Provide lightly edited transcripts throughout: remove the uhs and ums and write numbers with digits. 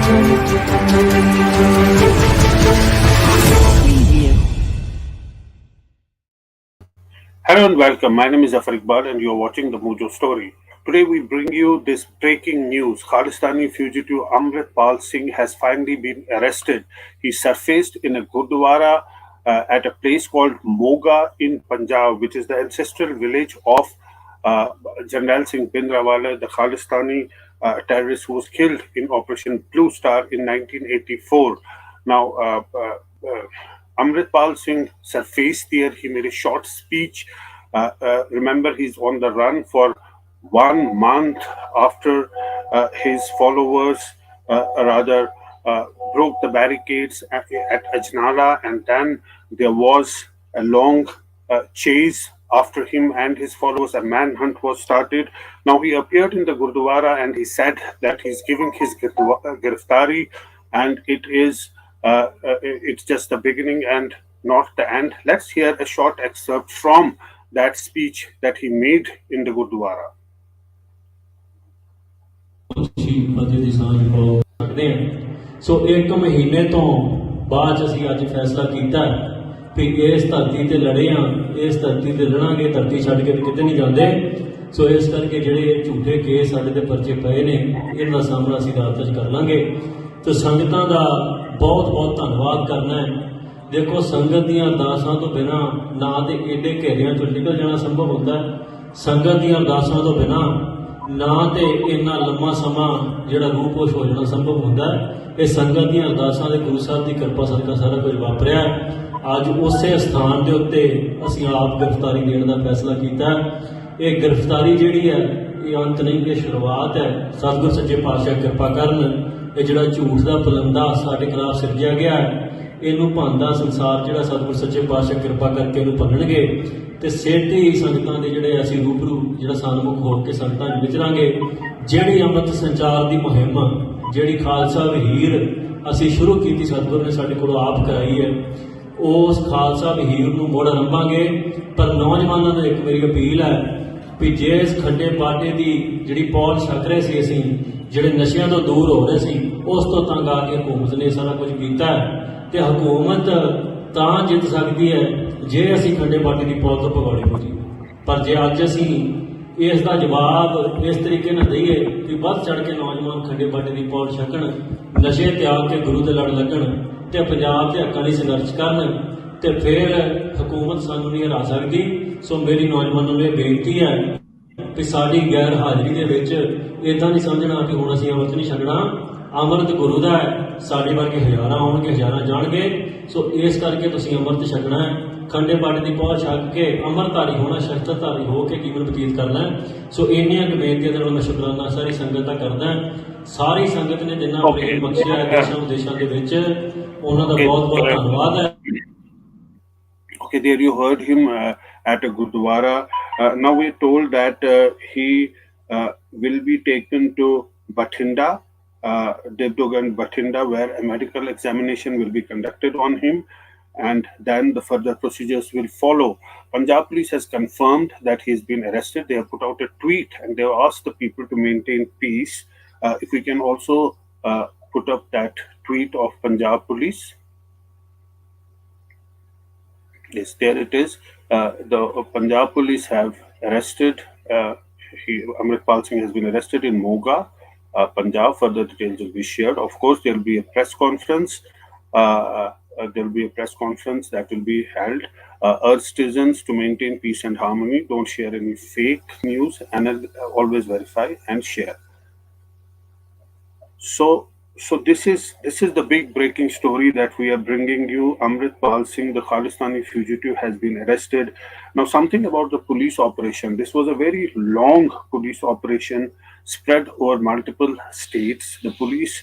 Hello and welcome. My name is Zafar Iqbal and you're watching the Mojo Story. Today we bring you this breaking news. Khalistani fugitive Amritpal Singh has finally been arrested. He surfaced in a gurudwara at a place called Moga in Punjab, which is the ancestral village of Jarnail Singh Bhindranwale, the Khalistani terrorist who was killed in Operation Blue Star in 1984. Now, Amritpal Singh surfaced there. He made a short speech. Remember, he's on the run for 1 month after his followers broke the barricades at Ajnala, and then there was a long chase after him and his followers. A manhunt was started. Now he appeared in the Gurudwara and he said that he's giving his Giraftari, and it's just the beginning and not the end. Let's hear a short excerpt from that speech that he made in the Gurudwara. सो एक महीने तो बाद असीं अज फैसला किया भी इस धरती ते लड़े हाँ, इस धरती ते लड़ांगे, धरती छड्ड के किते नहीं जाते। सो इस करके जिहड़े झूठे केस साडे ते परचे पए ने, इन्हां दा सामना असीं अदालत च कर लांगे। तो संगतां दा बहुत बहुत धन्नवाद करना है। देखो, संगत दीआं अरदासां तो बिना ना ते एडे घेरियां चों निकल जाना संभव होंदा है, संगत दीआं अरदासां तो बिना ना तो इन्ना लम्मा समा जिहड़ा रूपोश हो जाना संभव होंदा है। ये संगत दी अरदासां दे गुरु साहब की कृपा सदका सारा कुछ वापरिया। अज उस स्थान के उत्ते असीं आप गिरफ्तारी देने का फैसला किया। ये गिरफ्तारी जिहड़ी है ये अंत नहीं, ये शुरुआत है। सतगुर सच्चे पातशाह कृपा करन, ये जिहड़ा झूठ का पलंदा साडे खिलाफ सिरजिया गया है, इनू भांदा संसार जिहड़ा सतगुर सच्चे पातशाह कृपा करके इनू भन्नणगे ते सेठी ही संगतां दे जिहड़े असीं रूबरू जिहड़ा सन्मुख हो के संगतां च विचरांगे। जिहड़ी अमृत संचार की मुहिम, जिहड़ी खालसा वहीर असीं शुरू की सतगुर ने साडे कोलों आप कराई है, उस खालसा वहीर नूं मुड़ रंभांगे। पर नौजवानों नूं एक मेरी अपील है भी जे इस खड्डे पाटे की जिहड़ी पौल छक रहे सी, असीं जिहड़े नशियां तो दूर हो रहे सी, उस तो तंग आके हुकूमत ने सारा कुछ कीता है। ते हुकूमत तां जित सकती है जे असीं खड्डे पाटे की पौल तो भगौड़े हो जी। पर जे अज असीं इसका जवाब इस तरीके न दईए कि बढ़ चढ़ के नौजवान खड्डे पाटे की पौड़ छकन, नशे त्याग के गुरु के लड़ लगन ते पंजाब के हक्कां लई संघर्ष करन, ते फिर हुकूमत सानू नहीं हरा सकती। सो मेरी नौजवानों ने बेनती है कि साडी गैर हाजिरी दे विच इदां नहीं समझना कि हुण असीं अमृत नहीं छकना। अमृत गुरु दा है, साडे वर्गे हज़ारां आउणगे, हज़ारां जाणगे। सो इस करके तुसीं अमृत छकना है, खंडे पाटे की पौध छक के अमरधारी होना, शस्त्रधारी हो के जीवन बतीत करना है। सो इन्नियां बेनतियां मैं शुकराना सारी संगत का करदा। सारी संगत ने जिन्ना प्रेम बख्शिया है देशां विदेशां दे विच, उन्हां दा बहुत बहुत धन्नवाद है। Okay, there you heard him at a Gurudwara. Now we're told that he will be taken to Bathinda, Dibrugarh and Bathinda, where a medical examination will be conducted on him, and then the further procedures will follow. Punjab police has confirmed that he's been arrested. They have put out a tweet and they have asked the people to maintain peace. If we can also put up that tweet of Punjab police. Yes, there it is. The Punjab police have arrested, Amritpal Singh has been arrested in Moga, Punjab. Further details will be shared. Of course, there will be a press conference. There will be a press conference that will be held. Urge citizens to maintain peace and harmony. Don't share any fake news, and always verify and share. So this is the big breaking story that we are bringing you. Amritpal Singh, the Khalistani fugitive, has been arrested. Now, something about the police operation. This was a very long police operation spread over multiple states. The police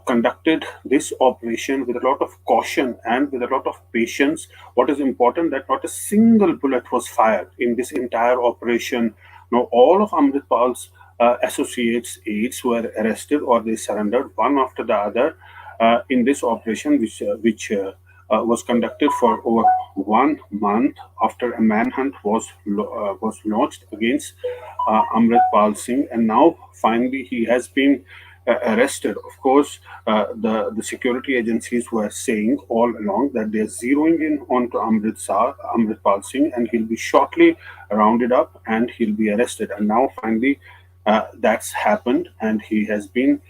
conducted this operation with a lot of caution and with a lot of patience. What is important, that not a single bullet was fired in this entire operation. Now, all of Amritpal's associates, aides were arrested or they surrendered one after the other in this operation, which was conducted for over 1 month after a manhunt was launched against Amritpal Singh, and now finally he has been arrested. Of course, the security agencies were saying all along that they're zeroing in onto Amritpal Singh, and he'll be shortly rounded up and he'll be arrested. And now finally, that's happened, and he has been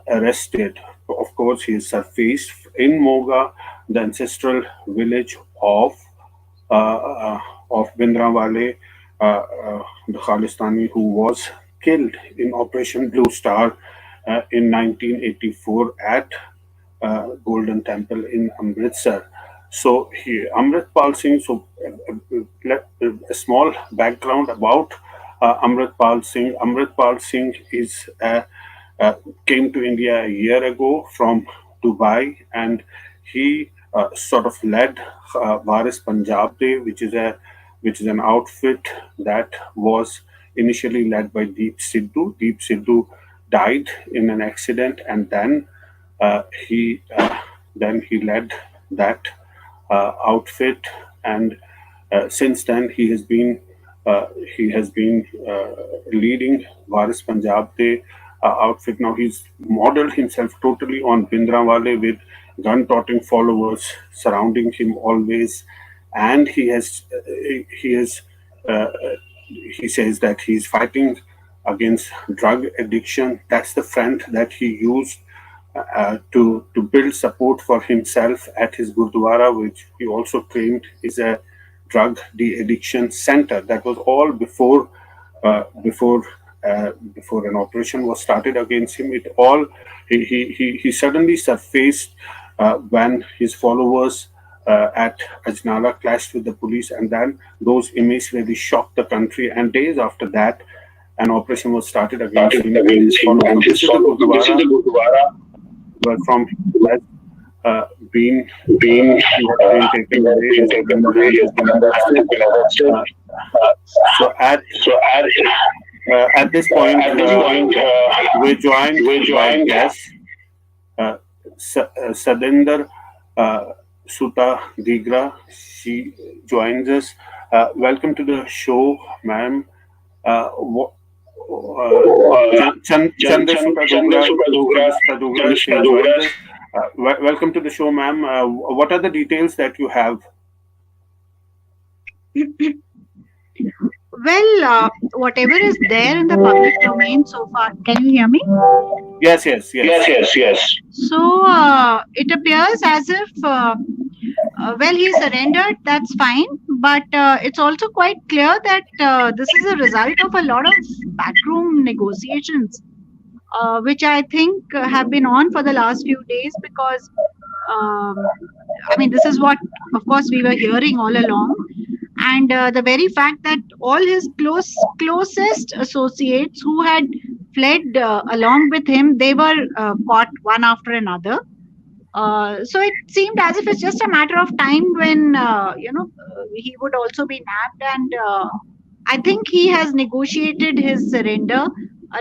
arrested. Of course, he is surfaced in Moga, the ancestral village of Bhindranwale, the Khalistani who was killed in Operation Blue Star in 1984 at Golden Temple in Amritsar. So Amritpal Singh. So a small background about Amritpal Singh. Amritpal Singh is uh, came to India a year ago from Dubai, and he sort of led Waris Punjab, which is an outfit that was initially led by Deep Sidhu. Deep Sidhu died in an accident, and uh, he uh, then he led that outfit, and since then uh, he has been leading Waris Punjab outfit. Now he's modeled himself totally on Bhindranwale with gun-toting followers surrounding him always, and he has uh, he says that he's fighting against drug addiction. That's the front that he used to build support for himself at his gurudwara, which he also claimed is a drug de-addiction center. That was all uh, before before an operation was started against him. It all he suddenly surfaced when his followers at Ajnala clashed with the police, and then those images really shocked the country. And days after that, an operation was started against him and his followers. So this is the Gurdwara where from he has been he has been taken away. His grandmother has been arrested. Uh, so at this point, we're joined by guest Sadinder uh, Suta Digra. She joins us. Welcome to the show, ma'am. Uh, wha- Chandra Suta Dogra, she has joined us. Welcome to the show, ma'am. What are the details that you have? Well, whatever is there in the public domain so far, can you hear me? Yes, yes, yes. So it appears as if, well, he surrendered, that's fine, but it's also quite clear that this is a result of a lot of backroom negotiations, which I think have been on for the last few days because, um, I mean, this is what, of course, we were hearing all along. And the very fact that all his closest associates who had fled along with him, they were caught one after another. So it seemed as if it's just a matter of time when he would also be nabbed, and I think he has negotiated his surrender.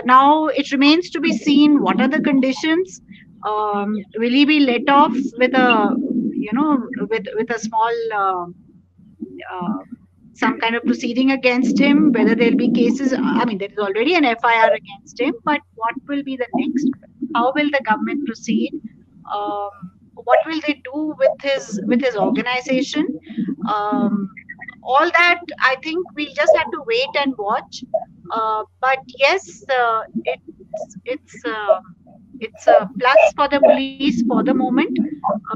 Now it remains to be seen what are the conditions. Will he be let off with a with a small uh, some kind of proceeding against him? Whether there'll be cases? I mean, there is already an FIR against him, but what will be the next? How will the government proceed? um, what will they do with his organization? um, all that I think we'll just have to wait and watch. But yes, it's a plus for the police for the moment,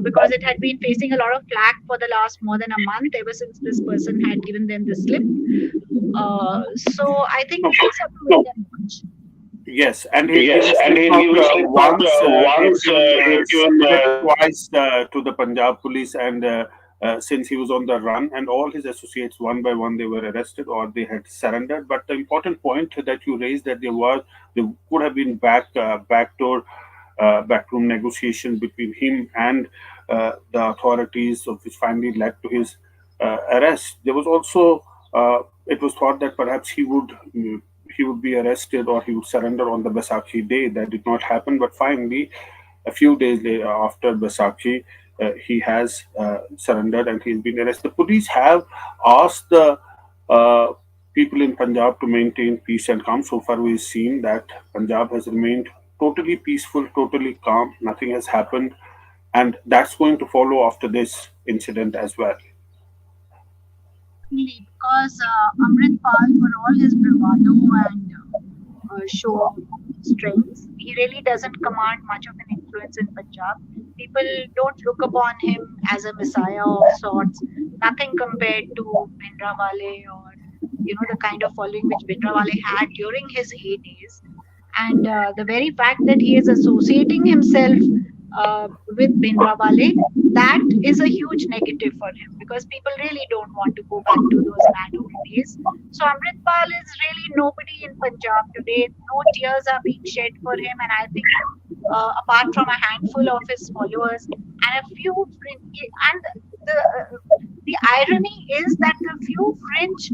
because it had been facing a lot of flack for the last more than a month ever since this person had given them the slip. So I think we just have to wait and watch. Yes, and he given slip not once. He's given slip twice to the Punjab police, and since he was on the run, and all his associates one by one they were arrested or they had surrendered. But the important point that you raised that there could have been backdoor backroom negotiation between him and the authorities, of which finally led to his arrest. There was also it was thought that perhaps he would be arrested or he would surrender on the Baisakhi day. That did not happen, but finally, a few days later, after Baisakhi, he has surrendered and he's been arrested. The police have asked the uh, people in Punjab to maintain peace and calm. So far, we've seen that Punjab has remained totally peaceful, totally calm. Nothing has happened, and that's going to follow after this incident as well. Certainly, because Amritpal, for all his bravado and show strengths, he really doesn't command much of an influence in Punjab. People don't look upon him as a messiah of sorts. Nothing compared to Bhindranwale or the kind of following which Bhindranwale had during his heydays. And the very fact that he is associating himself with Bhindranwale, that is a huge negative for him because people really don't want to go back to those bad old days. So Amritpal is really nobody in Punjab today. No tears are being shed for him, and I think apart from a handful of his followers and a few and the irony is that the few fringe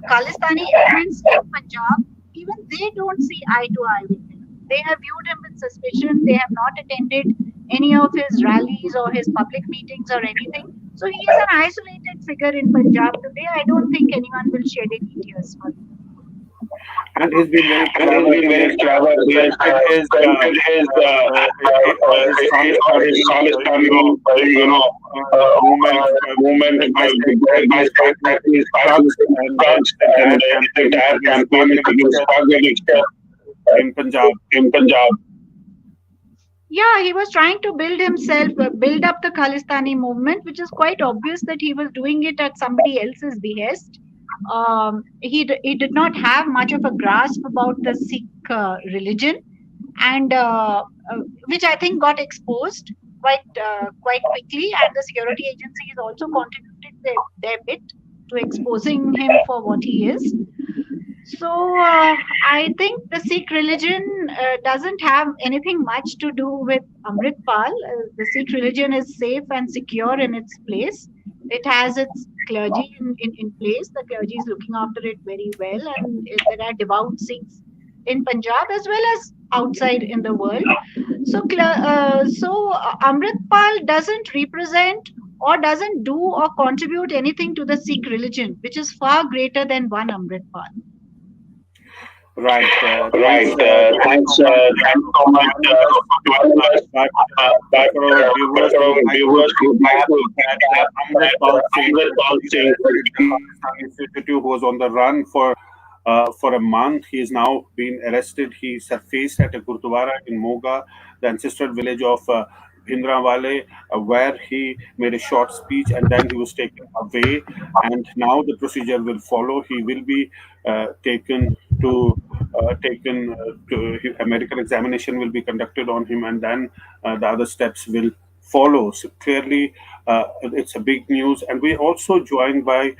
Khalistani elements in Punjab, even they don't see eye to eye with him. They have viewed him with suspicion. They have not attended any of his rallies or his public meetings or anything. So he is an isolated figure in Punjab today. I don't think anyone will shed any tears for him. And he's been very And he's clever. been He very has clever. He has presented his presented his his his Khalistani, Khalistani, movement movement by saying that by he's saying that fighting he is fighting drugs, and drugs, the and entire the campaign is entire against campaign is against organic organic in Punjab. in Punjab. Yeah, he was trying to build himself, build up the Khalistani movement, which is quite obvious that he was doing it at somebody else's behest. He did not have much of a grasp about the Sikh religion, and which I think got exposed quite quickly, and the security agencies also contributed their bit to exposing him for what he is. So I think the Sikh religion doesn't have anything much to do with Amritpal. The Sikh religion is safe and secure in its place. It has its clergy in place. The clergy is looking after it very well, and there are devout Sikhs in Punjab as well as outside in the world. So Amritpal doesn't represent or doesn't do or contribute anything to the Sikh religion, which is far greater than one Amritpal. Right. Right. Thanks Thanks. so much Thanks so for much joining us. for joining us. But for our But viewers, for we our would like to viewers, we would like recap to that recap that Amritpal Singh, Amritpal the Singh, Khalistani fugitive, who was on the run for a month. He is now been arrested. He surfaced at a gurudwara in Moga, the ancestral village of Bhindranwale, where he made a short speech and then he was taken away. And now the procedure will follow. He will be taken to a medical examination will be conducted on him, and then the other steps will follow. So clearly, it's a big news, and we're also joined by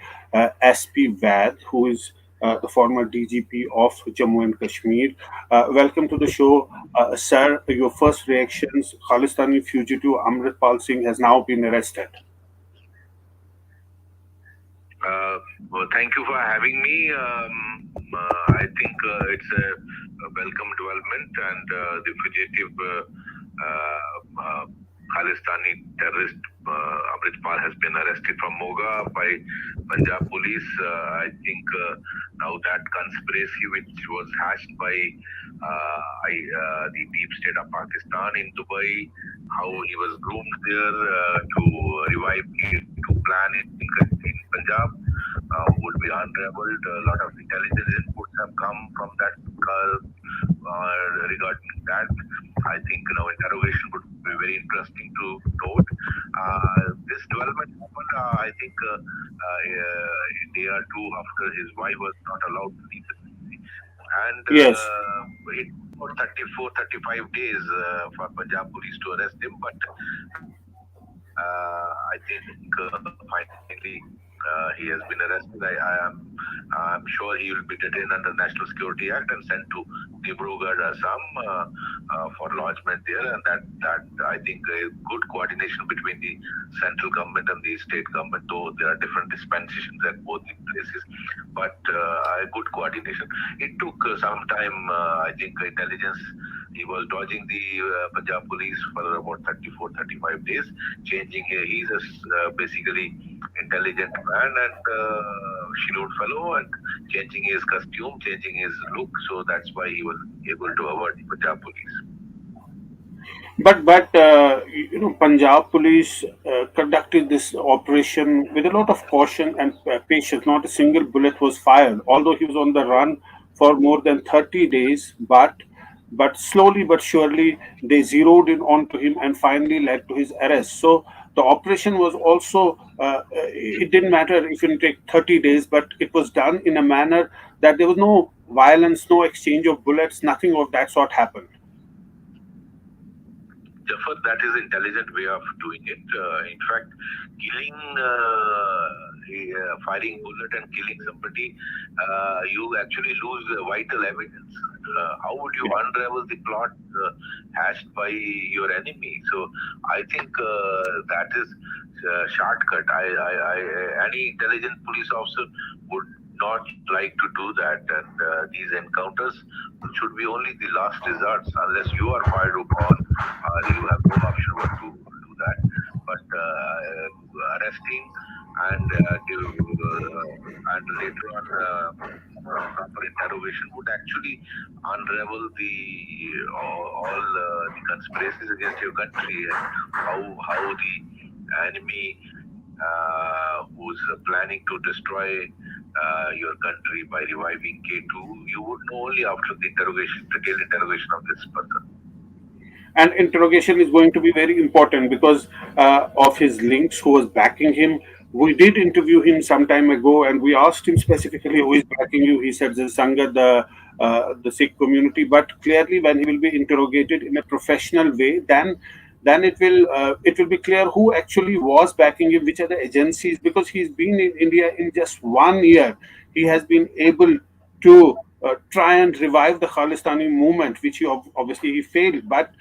SP Vad, who is the former DGP of Jammu and Kashmir. Welcome to the show, sir. Your first reactions: Khalistani fugitive Amritpal Singh has now been arrested. Well, thank you for having me. I think it's a welcome development, and the fugitive Khalistani terrorist Amritpal has been arrested from Moga by Punjab police. I think now that conspiracy which was hatched by the deep state of Pakistan in Dubai, how he was groomed there to revive to plan in Punjab would be unraveled. A lot of intelligence inputs have come from that regarding that. I think now interrogation would be very interesting to note. This development happened, I think, a day or two after his wife was not allowed to leave the country. And Yes. it took 34, 35 days for Punjab police to arrest him, but I think finally he has been arrested. I'm sure he will be detained under National Security Act and sent to Dibrugarh, Assam, for lodgement there. And that I think a good coordination between the central government and the state government, though there are different dispensations at both the places, but a good coordination. It took some time. I think intelligence. He was dodging the Punjab police for about 34, 35 days, changing. He's basically intelligent man and shrewd fellow, and changing his costume, changing his look. So that's why he was able to avoid the Punjab police. But Punjab police conducted this operation with a lot of caution and patience. Not a single bullet was fired, although he was on the run for more than 30 days. But slowly but surely they zeroed in onto him and finally led to his arrest. So the operation was also it didn't matter if it take 30 days, but it was done in a manner that there was no violence, no exchange of bullets, nothing of that sort happened. Jafar, that is intelligent way of doing it. In fact, killing, firing bullet and killing somebody, you actually lose vital evidence. How would you unravel the plot hatched by your enemy? So I think that is shortcut. Any intelligent police officer would not like to do that, and these encounters should be only the last resorts unless you are fired upon. You have no option but to do that. But arresting and and later on proper interrogation would actually unravel the all the conspiracies against your country, and how the enemy who's planning to destroy your country by reviving K2, you would know only after the interrogation, detailed interrogation of this person. And interrogation is going to be very important because of his links, who was backing him. We did interview him some time ago, and we asked him specifically who is backing you. He said the Sangha, the Sikh community. But clearly, when he will be interrogated in a professional way, then it will be clear who actually was backing him, which are the agencies. Because he's been in India in just 1 year, he has been able to try and revive the Khalistani movement, which obviously he failed. But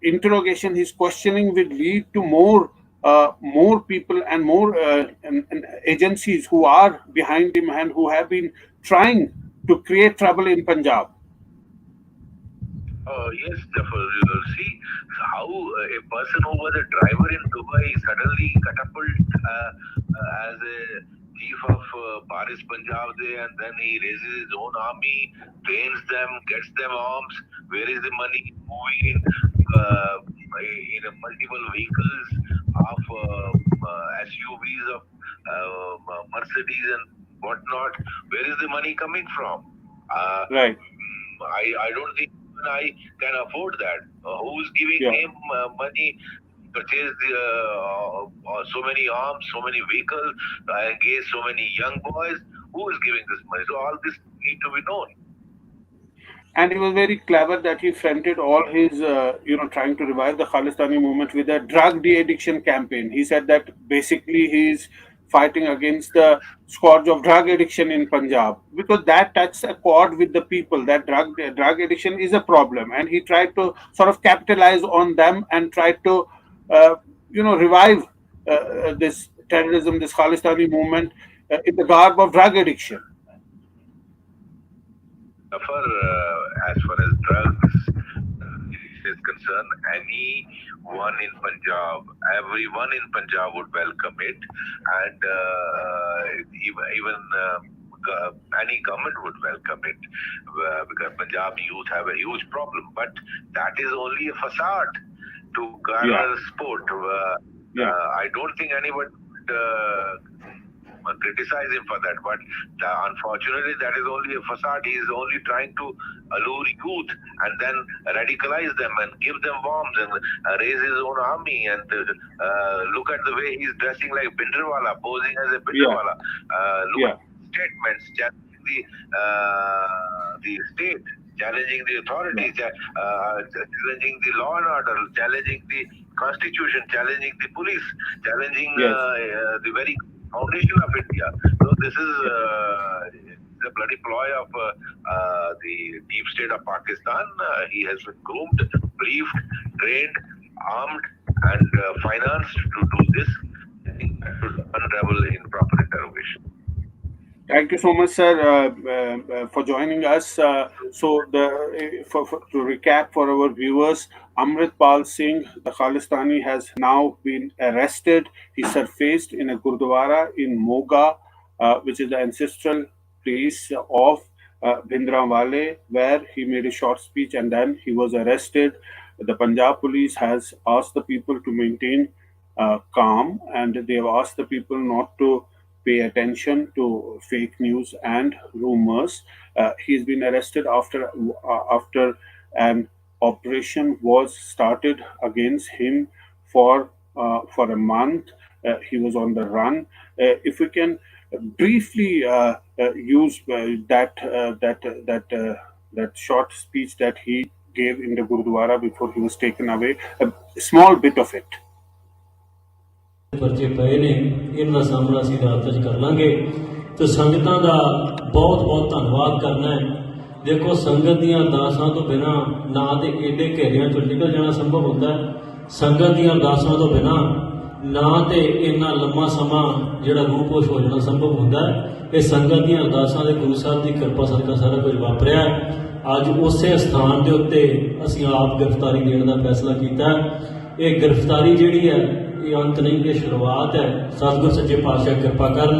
interrogation, his questioning will lead to more people and more and agencies who are behind him and who have been trying to create trouble in Punjab. Yes, Jafar, you will see how a person who was a driver in Dubai suddenly catapult as a chief of Waris Punjab there, and then he raises his own army, trains them, gets them arms. Where is the money moving in multiple vehicles of SUVs of Mercedes and whatnot? Where is the money coming from? Right. I don't think even I can afford that. Who's giving Yeah. him money to purchase so many arms, so many vehicles, engage so many young boys? Who is giving this money? So all this need to be known. And he was very clever that he fronted all his trying to revive the Khalistani movement with a drug de-addiction campaign. He said that basically he's fighting against the scourge of drug addiction in Punjab, because that touches a chord with the people. That drug addiction is a problem, and he tried to sort of capitalize on them and tried to uh, revive this terrorism, this Khalistani movement in the garb of drug addiction. As far as drugs is concerned, anyone in Punjab, everyone in Punjab would welcome it, and even any government would welcome it, because Punjab youth have a huge problem. But that is only a facade to Yeah. garner support. Yeah. I don't think anybody would criticize him for that, but unfortunately, that is only a facade. He is only trying to allure youth and then radicalize them and give them bombs and raise his own army. And look at the way he's dressing like Bhindranwale, posing as a Yeah. Bhindranwale. Look Yeah. at statements challenging the state, challenging the authorities, challenging the law and order, challenging the constitution, challenging the police, challenging Yes. the very foundation of India. So this is the bloody ploy of the deep state of Pakistan. He has been groomed, briefed, trained, armed, and financed to do this. I think that should unravel in proper interrogation. Thank you so much, sir, for joining us. To recap for our viewers, Amritpal Singh, the Khalistani, has now been arrested. He surfaced in a gurudwara in Moga, which is the ancestral place of Bhindranwale, where he made a short speech and then he was arrested. The Punjab police has asked the people to maintain calm, and they have asked the people not to pay attention to fake news and rumors. He's been arrested after an operation was started against him for a month. He was on the run. If we can briefly use that short speech that he gave in the Gurudwara before he was taken away, a small bit of it. ਪਰਚੇ ਪਏ ਨੇ, ਇਹਨਾਂ ਦਾ ਸਾਹਮਣਾ ਅਸੀਂ ਰਾਤ 'ਚ ਕਰ ਲਾਂਗੇ। ਤੇ ਸੰਗਤਾਂ ਦਾ ਬਹੁਤ ਬਹੁਤ ਧੰਨਵਾਦ ਕਰਨਾ ਹੈ। ਦੇਖੋ, ਸੰਗਤ ਦੀਆਂ ਅਰਦਾਸਾਂ ਤੋਂ ਬਿਨਾਂ ਨਾ ਤੇ ਏਡੇ ਘੇਰਿਆਂ 'ਚੋਂ ਨਿਕਲ ਜਾਣਾ ਸੰਭਵ ਹੁੰਦਾ ਹੈ, ਸੰਗਤ ਦੀਆਂ ਅਰਦਾਸਾਂ ਤੋਂ ਬਿਨਾਂ ਨਾ ਤੇ ਇੰਨਾ ਲੰਮਾ ਸਮਾਂ ਜਿਹੜਾ ਰੂਪੋਸ਼ ਹੋ ਜਾਣਾ ਸੰਭਵ ਹੁੰਦਾ ਹੈ। ਇਹ ਸੰਗਤ ਦੀਆਂ ਅਰਦਾਸਾਂ ਦੇ ਗੁਰੂ ਸਾਹਿਬ ਦੀ ਕਿਰਪਾ ਸਦਕਾ ਸਾਰਾ ਕੁਝ ਵਾਪਰਿਆ। ਅੱਜ ਉਸੇ ਸਥਾਨ ਦੇ ਉੱਤੇ ਅਸੀਂ ਆਪ ਗ੍ਰਿਫਤਾਰੀ ਦੇਣ ਦਾ ਫੈਸਲਾ ਕੀਤਾ। ਇਹ ਗ੍ਰਿਫਤਾਰੀ ਜਿਹੜੀ ਹੈ, ਇਹ ਅੰਤ ਨਹੀਂ, ਇਹ ਸ਼ੁਰੂਆਤ ਹੈ। ਸਤਿਗੁਰ ਸੱਚੇ ਪਾਤਸ਼ਾਹ ਕਿਰਪਾ ਕਰਨ,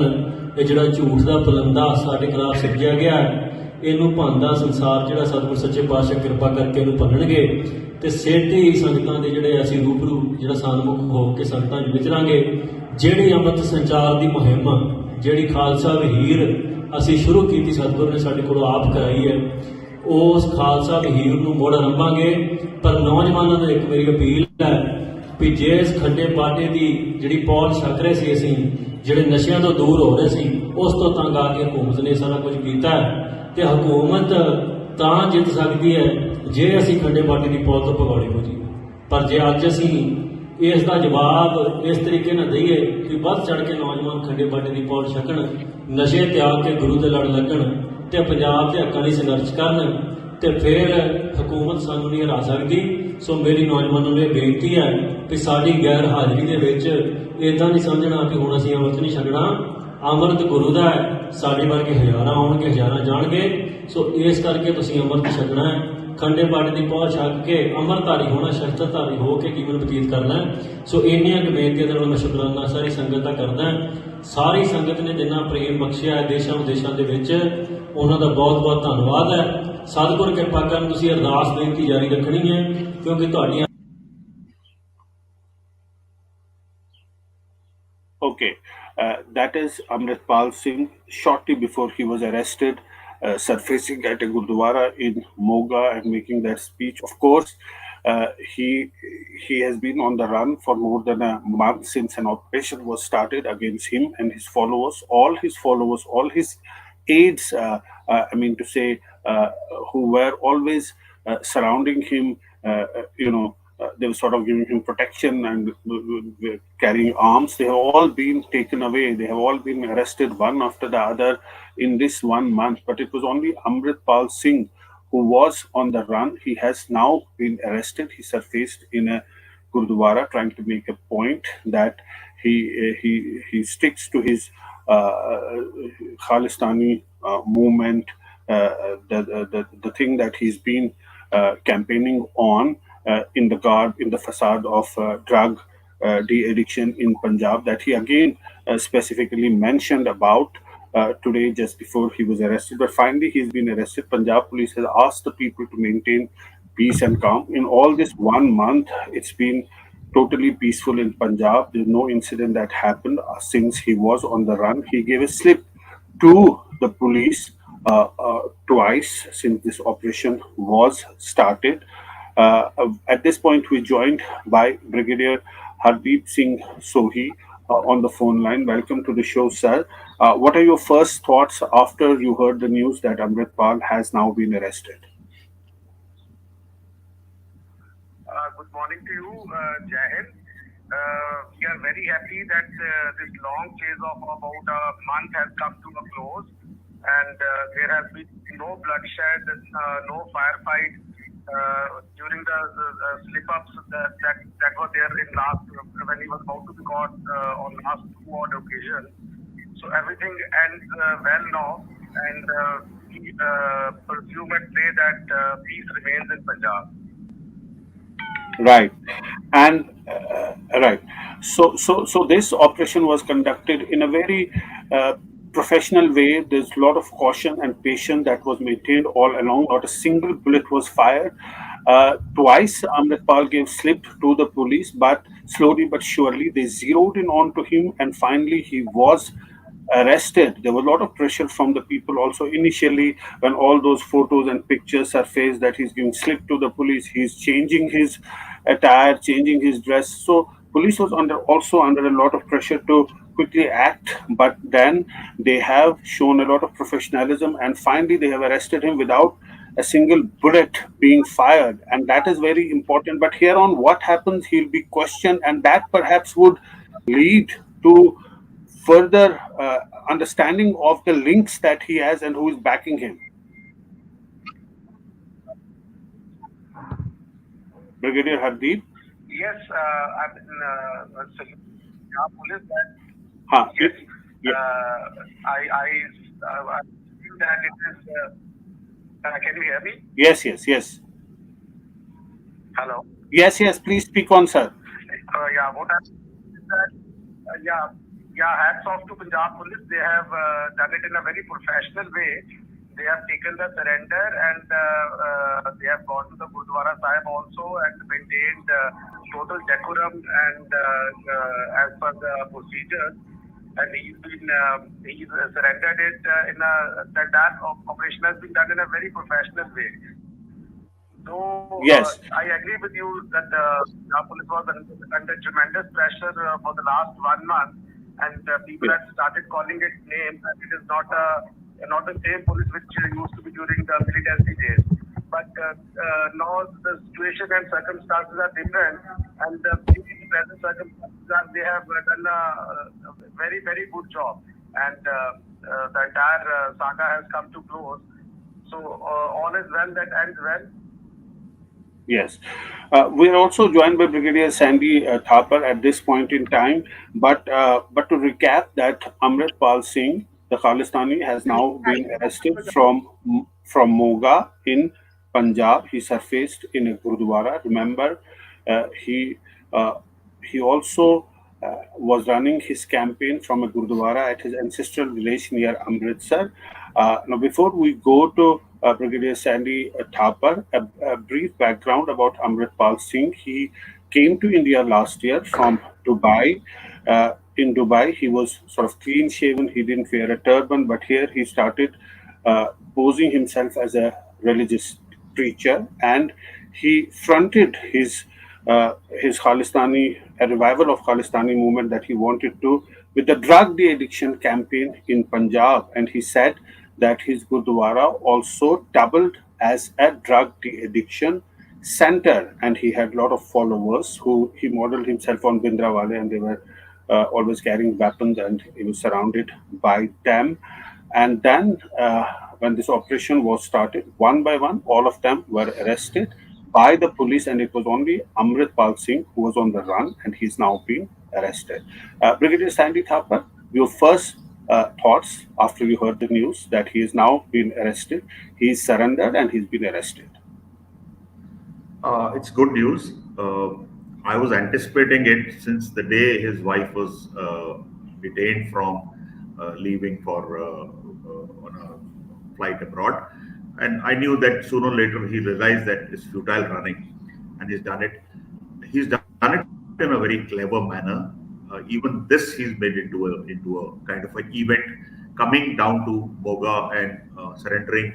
ਇਹ ਜਿਹੜਾ ਝੂਠ ਦਾ ਪਲੰਦਾ ਸਾਡੇ ਖਿਲਾਫ ਸਿਰਜਿਆ ਗਿਆ ਹੈ, ਇਹਨੂੰ ਭੰਦਾ ਸੰਸਾਰ ਜਿਹੜਾ ਸਤਿਗੁਰ ਸੱਚੇ ਪਾਤਸ਼ਾਹ ਕਿਰਪਾ ਕਰਕੇ ਇਹਨੂੰ ਭੰਨਣਗੇ। ਤੇ ਛੇਤੀ ਹੀ ਸੰਗਤਾਂ ਦੇ ਜਿਹੜੇ ਅਸੀਂ ਰੂਬਰੂ ਜਿਹੜਾ ਸਨਮੁਖ ਹੋ ਕੇ ਸੰਗਤਾਂ 'ਚ ਵਿਚਰਾਂਗੇ। ਜਿਹੜੀ ਅੰਮ੍ਰਿਤ ਸੰਚਾਰ ਦੀ ਮੁਹਿੰਮ, ਜਿਹੜੀ ਖਾਲਸਾ ਵਹੀਰ ਅਸੀਂ ਸ਼ੁਰੂ ਕੀਤੀ, ਸਤਿਗੁਰ ਨੇ ਸਾਡੇ ਕੋਲੋਂ ਆਪ ਕਰਾਈ ਹੈ, ਉਸ ਖਾਲਸਾ ਵਹੀਰ ਨੂੰ ਮੁੜ ਆਰੰਭਾਂਗੇ। ਪਰ ਨੌਜਵਾਨਾਂ ਨੂੰ ਇੱਕ ਮੇਰੀ ਅਪੀਲ ਹੈ ਵੀ ਜੇ ਇਸ ਖੱਡੇ ਬਾਟੇ ਦੀ ਜਿਹੜੀ ਪੌੜ ਛਕ ਰਹੇ ਸੀ, ਅਸੀਂ ਜਿਹੜੇ ਨਸ਼ਿਆਂ ਤੋਂ ਦੂਰ ਹੋ ਰਹੇ ਸੀ, ਉਸ ਤੋਂ ਤੰਗ ਆ ਕੇ ਹਕੂਮਤ ਨੇ ਸਾਰਾ ਕੁਝ ਕੀਤਾ ਹੈ। ਤੇ ਹਕੂਮਤ ਤਾਂ ਜਿੱਤ ਸਕਦੀ ਹੈ ਜੇ ਅਸੀਂ ਖੱਡੇ ਬਾਟੇ ਦੀ ਪੌੜ ਤੋਂ ਭਗੌੜੇ ਹੋ ਜਾਈਏ। ਪਰ ਜੇ ਅੱਜ ਅਸੀਂ ਇਸ ਦਾ ਜਵਾਬ ਇਸ ਤਰੀਕੇ ਨਾਲ ਦਈਏ ਕਿ ਵੱਧ ਚੜ ਕੇ ਨੌਜਵਾਨ ਖੱਡੇ ਬਾਟੇ ਦੀ ਪੌੜ ਛਕਣ, ਨਸ਼ੇ ਤਿਆਗ ਕੇ ਗੁਰੂ ਦੇ ਲੜ ਲੱਗਣ ਤੇ ਪੰਜਾਬ ਦੇ ਹੱਕਾਂ ਲਈ ਸੰਘਰਸ਼ ਕਰਨ, ਤੇ ਫਿਰ ਹਕੂਮਤ ਸਾਨੂੰ ਨਹੀਂ ਹਰਾ ਸਕਦੀ। ਸੋ ਮੇਰੀ ਨੌਜਵਾਨਾਂ ਨੂੰ ਇਹ ਬੇਨਤੀ ਹੈ ਕਿ ਸਾਡੀ ਗੈਰ ਹਾਜ਼ਰੀ ਦੇ ਵਿੱਚ ਇੱਦਾਂ ਨਹੀਂ ਸਮਝਣਾ ਕਿ ਹੁਣ ਅਸੀਂ ਅੰਮ੍ਰਿਤ ਨਹੀਂ ਛਕਣਾ। ਅੰਮ੍ਰਿਤ ਗੁਰੂ ਦਾ ਹੈ, ਸਾਡੇ ਵਰਗੇ ਹਜ਼ਾਰਾਂ ਆਉਣਗੇ, ਹਜ਼ਾਰਾਂ ਜਾਣਗੇ। ਸੋ ਇਸ ਕਰਕੇ ਤੁਸੀਂ ਅੰਮ੍ਰਿਤ ਛਕਣਾ ਹੈ, ਖੰਡੇ ਬਾਟੇ ਦੀ ਪਹੁੰਚ ਛਕ ਕੇ ਅੰਮ੍ਰਿਤਧਾਰੀ ਹੋਣਾ, ਸ਼ਸਤਰਧਾਰੀ ਹੋ ਕੇ ਜੀਵਨ ਬਤੀਤ ਕਰਨਾ। ਸੋ ਇੰਨੀਆਂ ਕੁ ਬੇਨਤੀਆਂ ਦੇ ਨਾਲ ਮੈਂ ਸ਼ੁਕਰਾਨਾ ਸਾਰੀ ਸੰਗਤ ਦਾ ਕਰਦਾ। ਸਾਰੀ ਸੰਗਤ ਨੇ ਜਿੰਨਾ ਪ੍ਰੇਮ ਬਖਸ਼ਿਆ ਹੈ ਦੇਸ਼ਾਂ ਵਿਦੇਸ਼ਾਂ ਦੇ ਵਿੱਚ, ਉਹਨਾਂ ਦਾ ਬਹੁਤ ਬਹੁਤ ਧੰਨਵਾਦ ਹੈ। ਸਤਿਗੁਰ ਕਿਰਪਾ ਕਰਨ, ਤੁਸੀਂ ਅਰਦਾਸ ਬੇਨਤੀ ਜਾਰੀ ਰੱਖਣੀ ਹੈ, ਕਿਉਂਕਿ ਤੁਹਾਡੀਆਂ Okay, that is Amritpal Singh shortly before he was arrested, surfacing at a gurudwara in Moga and making that speech. Of course, he has been on the run for more than a month since an operation was started against him and his followers, all his aides. I mean to say, who were always surrounding him. They were sort of giving him protection and carrying arms. They have all been taken away. They have all been arrested one after the other in this 1 month. But it was only Amritpal Singh who was on the run. He has now been arrested. He surfaced in a Gurudwara trying to make a point that he sticks to his Khalistani movement, the thing that he's been campaigning on. In the facade of drug de-addiction in Punjab, that he again specifically mentioned about today just before he was arrested. But finally he's been arrested. Punjab police has asked the people to maintain peace and calm. In all this 1 month, it's been totally peaceful in Punjab. There's no incident that happened since he was on the run. He gave a slip to the police twice since this operation was started. At this point, we're joined by Brigadier Hardeep Singh Sohi on the phone line. Welcome to the show, sir. What are your first thoughts after you heard the news that Amritpal has now been arrested? Good morning to you, Jai Hind. We are very happy that this long chase of about a month has come to a close, and there has been no bloodshed, no firefight. During the slip-ups that were there in last, when he was about to be caught on last 2 odd occasions. So everything ends well now, and we presume and pray that peace remains in Punjab. Right, and right. So this operation was conducted in a very professional way. There's a lot of caution and patience that was maintained all along. Not a single bullet was fired. Twice, Amritpal gave slip to the police, but slowly but surely they zeroed in onto him, and finally he was arrested. There was a lot of pressure from the people also initially when all those photos and pictures surfaced that he's giving slip to the police, he's changing his attire, changing his dress. So police was under a lot of pressure to quickly act, but then they have shown a lot of professionalism and finally they have arrested him without a single bullet being fired, and that is very important. But here on what happens, he'll be questioned, and that perhaps would lead to further understanding of the links that he has and who is backing him. Brigadier Hardeep. Yes, I mean, Punjab police that Huh, yes, yeah. I feel that it is. Can you hear me? Yes, yes, yes. Hello. Yes, yes, please speak on, sir. Yeah, what I is that yeah, yeah. Hats off to Punjab police. They have done it in a very professional way. They have taken the surrender and they have gone to the Gurudwara Sahib also and maintained total decorum and as per the procedures. And he's surrendered it in a that operation has been done in a very professional way. So Yes, I agree with you that the police was under tremendous pressure for the last 1 month, and people yes, had started calling it names, and it is not the same police which used to be during the militancy days. But now the situation and circumstances are different, and the present circumstances are they have done a very good job, and the entire saga has come to close. So all is well that ends well. yes. We're also joined by Brigadier Sandy Thapar at this point in time. But to recap, that Amritpal Singh, the Khalistani, has now been arrested from Moga in Punjab. He surfaced in a Gurudwara. Remember, uh, he uh, he also was running his campaign from a Gurudwara at his ancestral village near Amritsar. Now, before we go to Brigadier Sandy Thapar, a brief background about Amritpal Singh. He came to India last year from Dubai. In Dubai, he was sort of clean shaven. He didn't wear a turban, but here he started posing himself as a religious preacher, and he fronted his Khalistani, a revival of Khalistani movement that he wanted to with the drug de-addiction campaign in Punjab, and he said that his Gurdwara also doubled as a drug de-addiction center, and he had a lot of followers who he modeled himself on Bhindranwale, and they were always carrying weapons, and he was surrounded by them. And then, when this operation was started, one by one, all of them were arrested by the police, and it was only Amritpal Singh who was on the run, and he's now been arrested. Brigadier Sandy Thapar, your first thoughts after you heard the news that he is now been arrested, he's surrendered, and he's been arrested. It's good news. I was anticipating it since the day his wife was detained from leaving for on a flight abroad, and I knew that sooner or later he realized that it's futile running, and he's done it. He's done it in a very clever manner. Even this he's made into a kind of an event, coming down to Moga and surrendering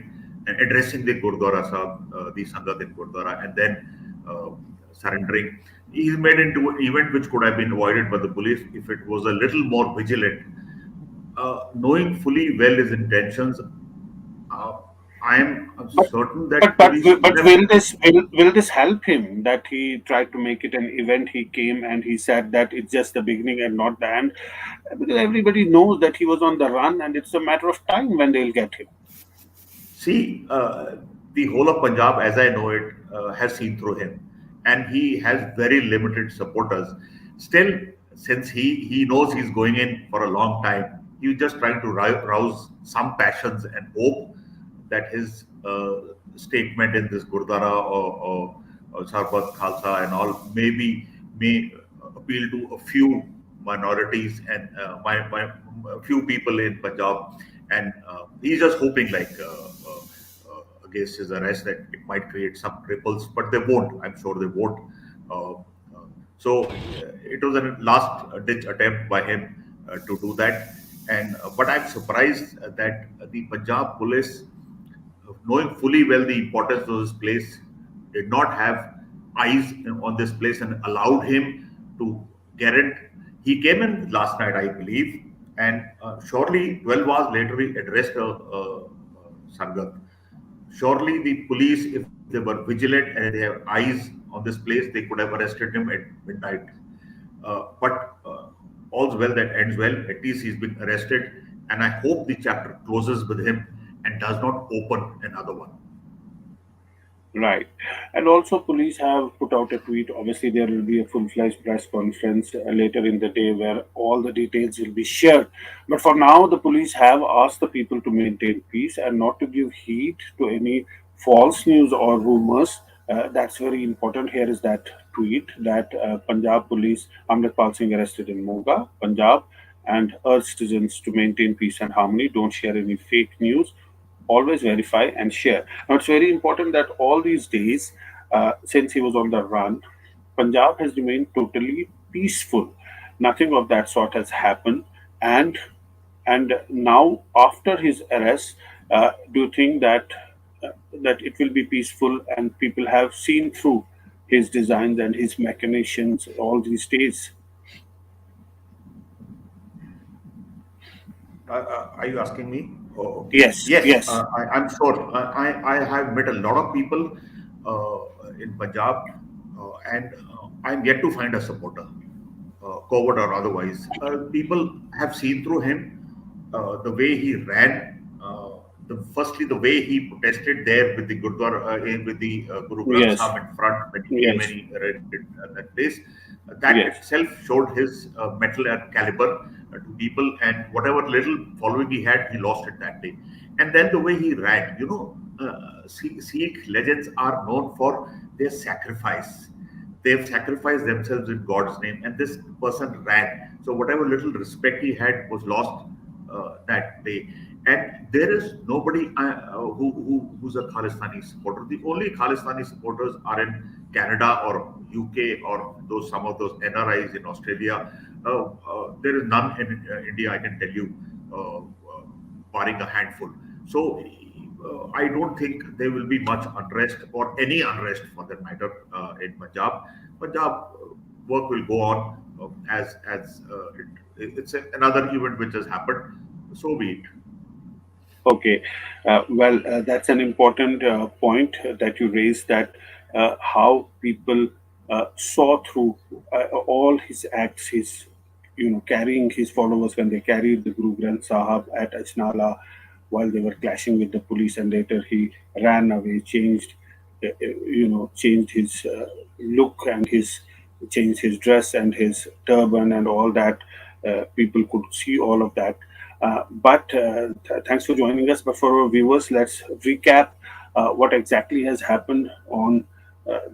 and addressing the Gurdwara Sahib, the Sangat in Gurdwara, and then uh, surrendering. He's made into an event which could have been avoided by the police if it was a little more vigilant. Knowing fully well his intentions, uh, I am But certain that but but police would but have. will this help him that he tried to make it an event? He came and he said that it's just the beginning and not the end, because everybody knows that he was on the run, and it's a matter of time when they'll get him. See, the whole of Punjab, as I know it, has seen through him, and he has very limited supporters. Still, since he knows he's going in for a long time, he's just trying to rouse some passions and hope that his statement in this Gurdwara or Sarbat Khalsa and all maybe may appeal to a few minorities and a few people in Punjab, and he's just hoping like against his arrest that it might create some ripples, but they won't. I'm sure they won't. Uh, it was a last ditch attempt by him to do that. And but I'm surprised that the Punjab police, knowing fully well the importance of this place, did not have eyes on this place and allowed him to get it. He came in last night, I believe, and shortly, 12 hours later, he addressed Sangat. Surely, the police, if they were vigilant and they have eyes on this place, they could have arrested him at midnight. But all's well that ends well. At least he's been arrested, and I hope the chapter closes with him and does not open another one. Right. And also, police have put out a tweet. Obviously, there will be a full fledged press conference later in the day where all the details will be shared. But for now, the police have asked the people to maintain peace and not to give heed to any false news or rumors. That's very important. Here is that tweet that Punjab police, Amritpal Singh arrested in Moga, Punjab, and urged citizens to maintain peace and harmony. Don't share any fake news, always verify and share. Now, it's very important that all these days, since he was on the run, Punjab has remained totally peaceful. Nothing of that sort has happened. And now, after his arrest, do you think that it will be peaceful and people have seen through his designs and his machinations all these days? Are you asking me? Oh, okay. Yes, Yes, yes, I'm sure. I have met a lot of people in Punjab, and I'm yet to find a supporter, covert or otherwise. People have seen through him the way he ran. Firstly, the way he protested there with the Gurudwara, with the Guru Granth yes, Sahib in front when he came and yes, he read it, that place. That yes. itself showed his metal and caliber to people, and whatever little following he had, he lost it that day. And then the way he ran, Sikh legends are known for their sacrifice. They've sacrificed themselves in God's name, and this person ran. So whatever little respect he had was lost that day. And there is nobody who's a Khalistani supporter. The only Khalistani supporters are in Canada or UK or those some of those NRIs in Australia. There is none in India, I can tell you, barring a handful. So I don't think there will be much unrest or any unrest for that matter in Punjab. Punjab work will go on it's another event which has happened. So be it. Okay, that's an important point that you raised, that how people saw through all his acts, his carrying his followers when they carried the Guru Granth Sahib at Ajnala while they were clashing with the police, and later he ran away, changed his look and his changed his dress and his turban and all that. People could see all of that. But thanks for joining us. But for our viewers, let's recap what exactly has happened on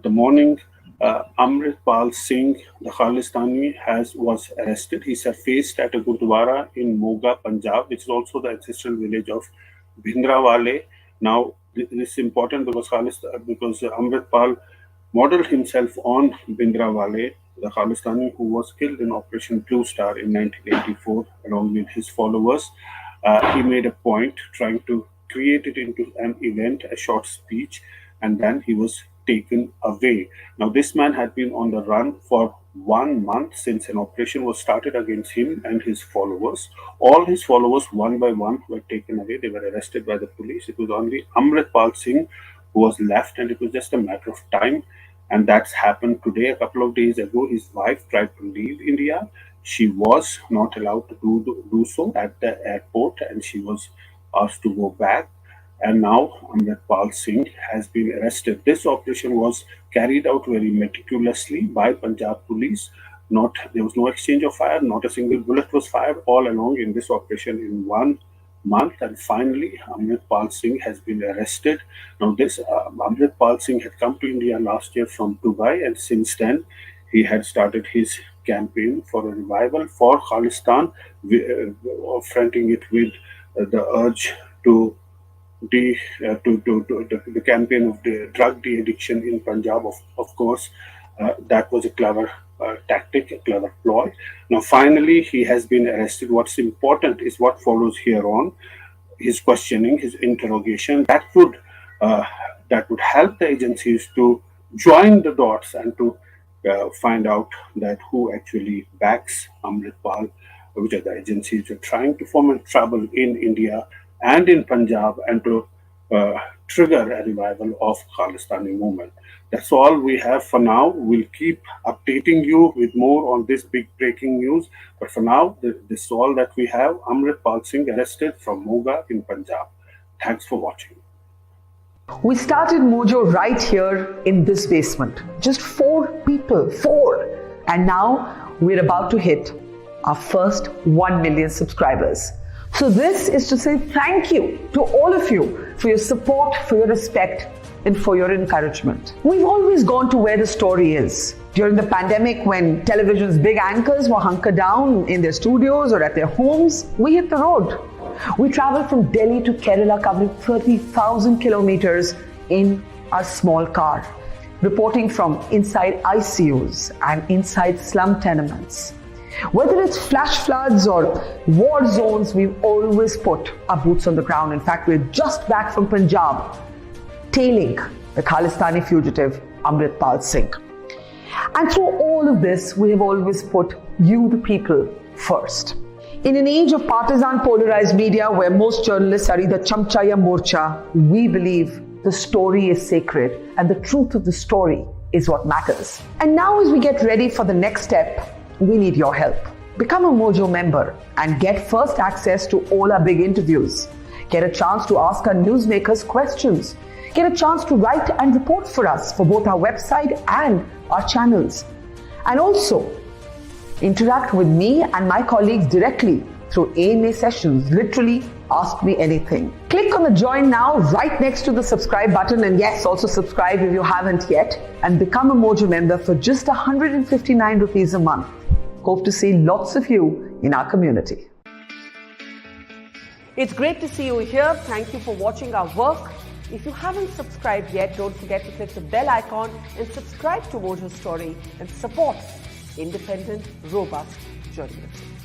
the morning. Amritpal Singh, the Khalistani, was arrested. He surfaced at a gurudwara in Moga, Punjab, which is also the ancestral village of Bhindranwale. Now, this is important because Amritpal modeled himself on Bhindranwale, the Khalistani who was killed in Operation Blue Star in 1984, along with his followers. He made a point trying to create it into an event, a short speech, and then he was taken away. Now, this man had been on the run for 1 month since an operation was started against him and his followers. All his followers, one by one, were taken away. They were arrested by the police. It was only Amritpal Singh who was left, and it was just a matter of time. And that's happened today. A couple of days ago, his wife tried to leave India. She was not allowed to do so at the airport, and she was asked to go back. And now Amritpal Singh has been arrested. This operation was carried out very meticulously by Punjab police. Not There was no exchange of fire, not a single bullet was fired all along in this operation in 1 month. And finally, Amritpal Singh has been arrested. Now, this Amritpal Singh had come to India last year from Dubai, and since then he had started his campaign for a revival for Khalistan, fronting it with the urge to the campaign of the drug de-addiction in Punjab. Of course, that was a clever tactic, a clever ploy. Now, finally, he has been arrested. What's important is what follows here on: his questioning, his interrogation. Uh, that would help the agencies to join the dots and to find out that who actually backs Amritpal, which are the agencies who are trying to foment trouble in India and in Punjab, and to trigger a revival of Khalistani movement. That's all we have for now. We'll keep updating you with more on this big breaking news. But for now, this is all that we have. Amritpal Singh arrested from Moga in Punjab. Thanks for watching. We started Mojo right here in this basement. Just 4 people, 4. And now we're about to hit our first 1 million subscribers. So this is to say thank you to all of you for your support, for your respect, and for your encouragement. We've always gone to where the story is. During the pandemic, when television's big anchors were hunkered down in their studios or at their homes, we hit the road. We traveled from Delhi to Kerala, covering 30,000 kilometers in a small car, reporting from inside ICUs and inside slum tenements. Whether it's flash floods or war zones, we've always put our boots on the ground. In fact, we're just back from Punjab, tailing the Khalistani fugitive Amritpal Singh. And through all of this, we have always put you, the people, first. In an age of partisan polarized media where most journalists are either chamcha ya morcha, we believe the story is sacred and the truth of the story is what matters. And now as we get ready for the next step, we need your help. Become a Mojo member and get first access to all our big interviews. Get a chance to ask our newsmakers questions. Get a chance to write and report for us for both our website and our channels. And also, interact with me and my colleagues directly through AMA sessions. Literally, ask me anything. Click on the join now right next to the subscribe button, and yes, also subscribe if you haven't yet, and become a Mojo member for just 159 rupees a month. Hope to see lots of you in our community. It's great to see you here. Thank you for watching our work. If you haven't subscribed yet, don't forget to click the bell icon and subscribe to Mojo Story and support independent, robust journalism.